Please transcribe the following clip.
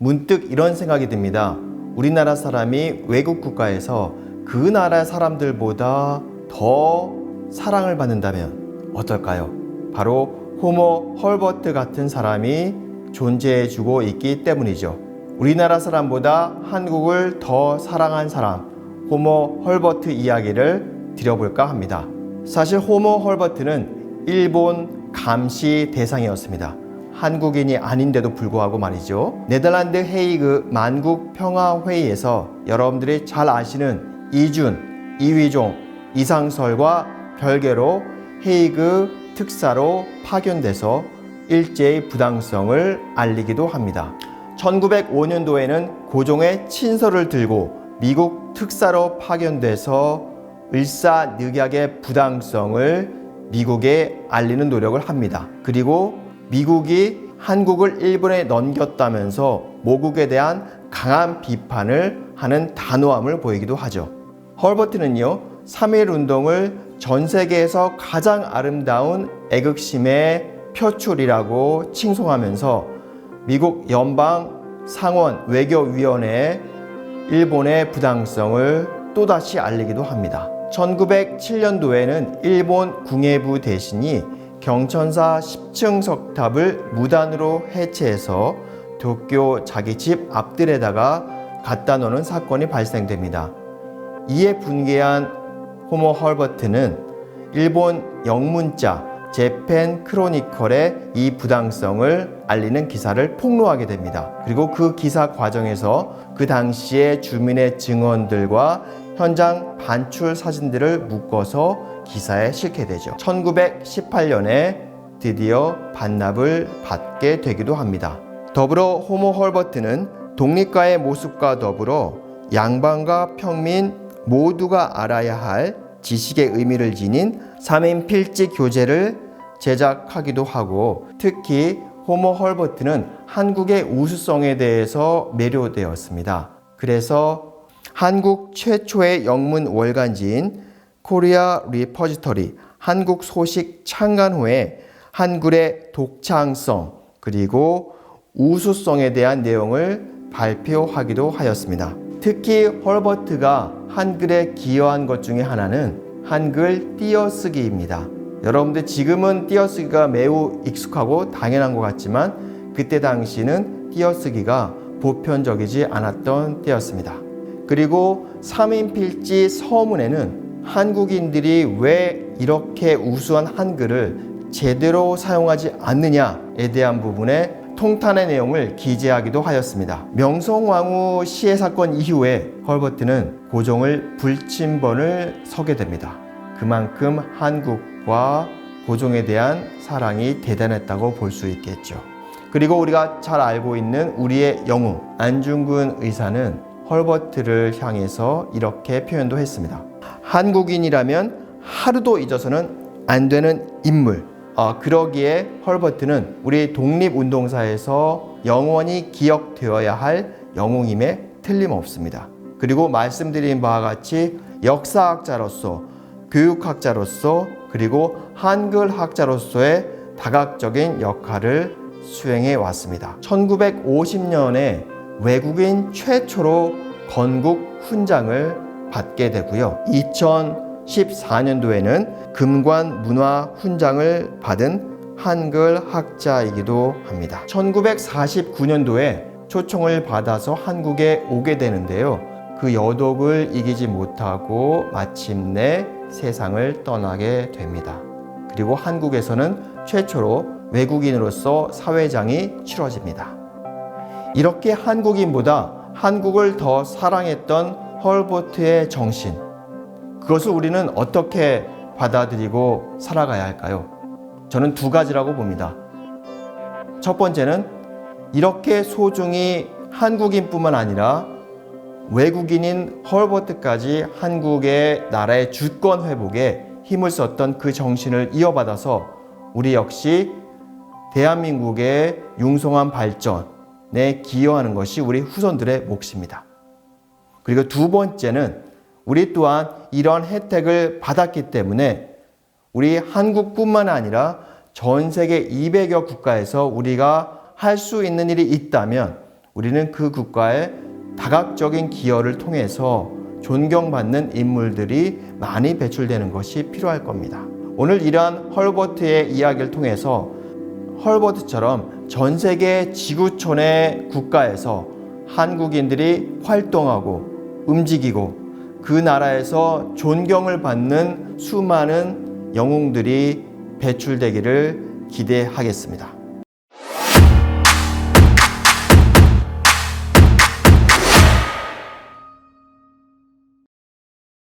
문득 이런 생각이 듭니다. 우리나라 사람이 외국 국가에서 그 나라 사람들보다 더 사랑을 받는다면 어떨까요? 바로 호모 헐버트 같은 사람이 존재해주고 있기 때문이죠. 우리나라 사람보다 한국을 더 사랑한 사람, 호모 헐버트 이야기를 드려볼까 합니다. 사실 호모 헐버트는 일본 감시 대상이었습니다. 한국인이 아닌데도 불구하고 말이죠. 네덜란드 헤이그 만국평화회의에서 여러분들이 잘 아시는 이준, 이휘종, 이상설과 별개로 헤이그 특사로 파견돼서 일제의 부당성을 알리기도 합니다. 1905년도에는 고종의 친서를 들고 미국 특사로 파견돼서 일사늑약의 부당성을 미국에 알리는 노력을 합니다. 그리고 미국이 한국을 일본에 넘겼다면서 모국에 대한 강한 비판을 하는 단호함을 보이기도 하죠. 헐버트는요, 3.1운동을 전 세계에서 가장 아름다운 애국심의 표출이라고 칭송하면서 미국 연방 상원 외교위원회에 일본의 부당성을 또다시 알리기도 합니다. 1907년도에는 일본 궁예부 대신이 경천사 10층 석탑을 무단으로 해체해서 도쿄 자기 집 앞들에다가 갖다 놓는 사건이 발생됩니다. 이에 분개한 호모 헐버트는 일본 영문자 재팬 크로니컬에 이 부당성을 알리는 기사를 폭로하게 됩니다. 그리고 그 기사 과정에서 그 당시의 주민의 증언들과 현장 반출 사진들을 묶어서 기사에 실게 되죠. 1918년에 드디어 반납을 받게 되기도 합니다. 더불어 호모 헐버트는 독립가의 모습과 더불어 양반과 평민 모두가 알아야 할 지식의 의미를 지닌 3인 필지 교재를 제작하기도 하고, 특히 호모 헐버트는 한국의 우수성에 대해서 매료되었습니다. 그래서 한국 최초의 영문 월간지인 코리아 리퍼지터리 한국 소식 창간 후에 한글의 독창성 그리고 우수성에 대한 내용을 발표하기도 하였습니다. 특히 헐버트가 한글에 기여한 것 중에 하나는 한글 띄어쓰기입니다. 여러분들 지금은 띄어쓰기가 매우 익숙하고 당연한 것 같지만 그때 당시는 띄어쓰기가 보편적이지 않았던 때였습니다. 그리고 3인 필지 서문에는 한국인들이 왜 이렇게 우수한 한글을 제대로 사용하지 않느냐에 대한 부분에 통탄의 내용을 기재하기도 하였습니다. 명성황후 시해 사건 이후에 헐버트는 고종을 불침번을 서게 됩니다. 그만큼 한국과 고종에 대한 사랑이 대단했다고 볼 수 있겠죠. 그리고 우리가 잘 알고 있는 우리의 영웅 안중근 의사는 헐버트를 향해서 이렇게 표현도 했습니다. 한국인이라면 하루도 잊어서는 안 되는 인물. 그러기에 헐버트는 우리 독립운동사에서 영원히 기억되어야 할 영웅임에 틀림없습니다. 그리고 말씀드린 바와 같이 역사학자로서, 교육학자로서, 그리고 한글학자로서의 다각적인 역할을 수행해 왔습니다. 1950년에 외국인 최초로 건국 훈장을 받게 되고요. 2014년도에는 금관 문화 훈장을 받은 한글 학자이기도 합니다. 1949년도에 초청을 받아서 한국에 오게 되는데요. 그 여독을 이기지 못하고 마침내 세상을 떠나게 됩니다. 그리고 한국에서는 최초로 외국인으로서 사회장이 치러집니다. 이렇게 한국인보다 한국을 더 사랑했던 헐버트의 정신, 그것을 우리는 어떻게 받아들이고 살아가야 할까요? 저는 두 가지라고 봅니다. 첫 번째는 이렇게 소중히 한국인뿐만 아니라 외국인인 헐버트까지 한국의 나라의 주권 회복에 힘을 썼던 그 정신을 이어받아서 우리 역시 대한민국의 융성한 발전에 기여하는 것이 우리 후손들의 몫입니다. 그리고 두 번째는 우리 또한 이런 혜택을 받았기 때문에 우리 한국뿐만 아니라 전 세계 200여 국가에서 우리가 할 수 있는 일이 있다면 우리는 그 국가의 다각적인 기여를 통해서 존경받는 인물들이 많이 배출되는 것이 필요할 겁니다. 오늘 이러한 헐버트의 이야기를 통해서 헐버트처럼 전 세계 지구촌의 국가에서 한국인들이 활동하고 움직이고 그 나라에서 존경을 받는 수많은 영웅들이 배출되기를 기대하겠습니다.